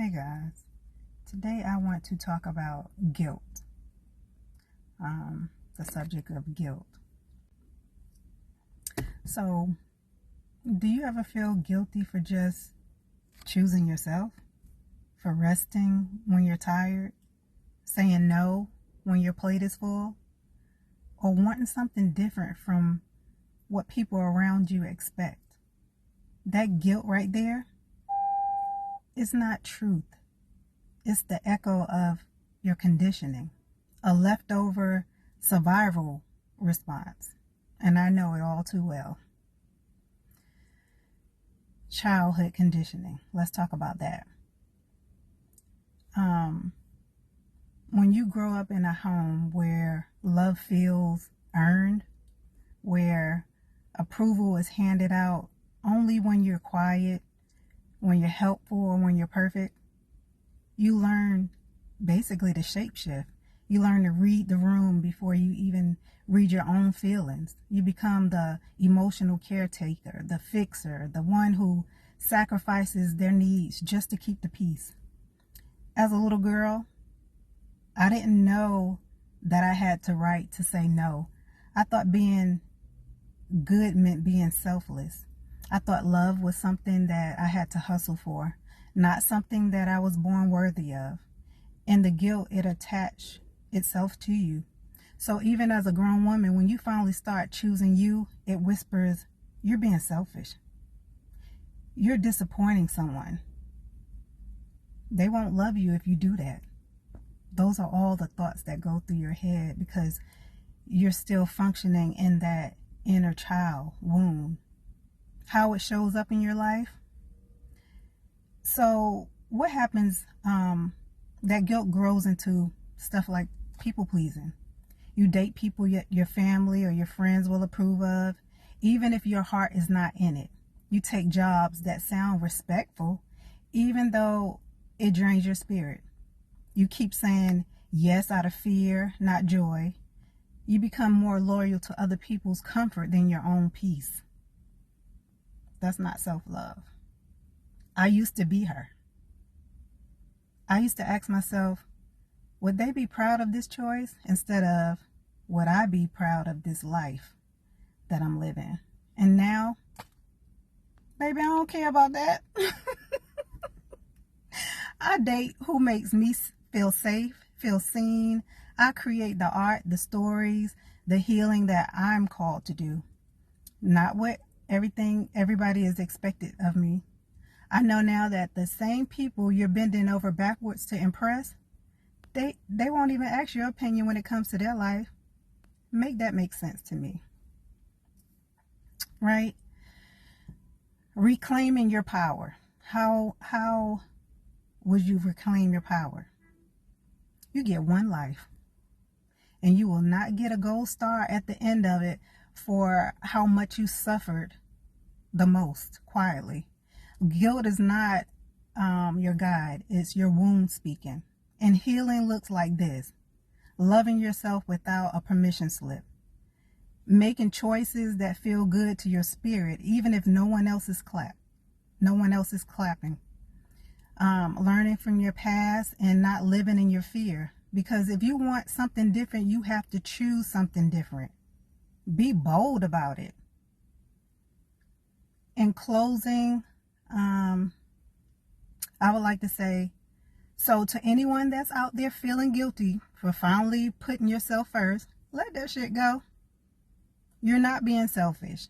Hey guys, today I want to talk about guilt, the subject of guilt. So, do you ever feel guilty for just choosing yourself? For resting when you're tired? Saying no when your plate is full? Or wanting something different from what people around you expect? That guilt right there is not truth. It's the echo of your conditioning, a leftover survival response. And I know it all too well. Childhood conditioning. Let's talk about that. When you grow up in a home where love feels earned, where approval is handed out only when you're quiet, when you're helpful, or when you're perfect, you learn basically to shapeshift. You learn to read the room before you even read your own feelings. You become the emotional caretaker, the fixer, the one who sacrifices their needs just to keep the peace. As a little girl, I didn't know that I had the right to say no. I thought being good meant being selfless. I thought love was something that I had to hustle for, not something that I was born worthy of. And the guilt, it attached itself to you. So even as a grown woman, when you finally start choosing you, it whispers, you're being selfish. You're disappointing someone. They won't love you if you do that. Those are all the thoughts that go through your head because you're still functioning in that inner child wound. How it shows up in your life. So what happens, that guilt grows into stuff like people pleasing. You date people your family or your friends will approve of, even if your heart is not in it. You take jobs that sound respectful, even though it drains your spirit. You keep saying yes out of fear, not joy. You become more loyal to other people's comfort than your own peace. That's not self-love. I used to be her. I used to ask myself, would they be proud of this choice instead of, would I be proud of this life that I'm living? And now, baby, I don't care about that. I date who makes me feel safe, feel seen. I create the art, the stories, the healing that I'm called to do. Not what everybody is expected of me. I know now that the same people you're bending over backwards to impress, they won't even ask your opinion when it comes to their life. Make that make sense to me. Right? Reclaiming your power. How would you reclaim your power? You get one life. And you will not get a gold star at the end of it for how much you suffered the most quietly. Guilt is not your guide. It's your wound speaking. And healing looks like this. Loving yourself without a permission slip. Making choices that feel good to your spirit, even if no one else is clapping. Learning from your past and not living in your fear. Because if you want something different, you have to choose something different. Be bold about it. In closing, I would like to say, so to anyone that's out there feeling guilty for finally putting yourself first, let that shit go. You're not being selfish.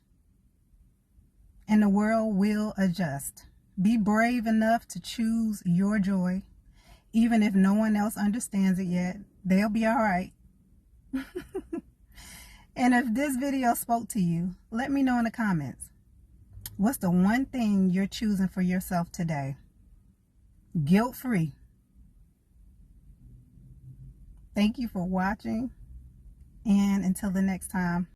And the world will adjust. Be brave enough to choose your joy. Even if no one else understands it yet, they'll be all right. And if this video spoke to you, let me know in the comments. What's the one thing you're choosing for yourself today? Guilt-free. Thank you for watching. And until the next time.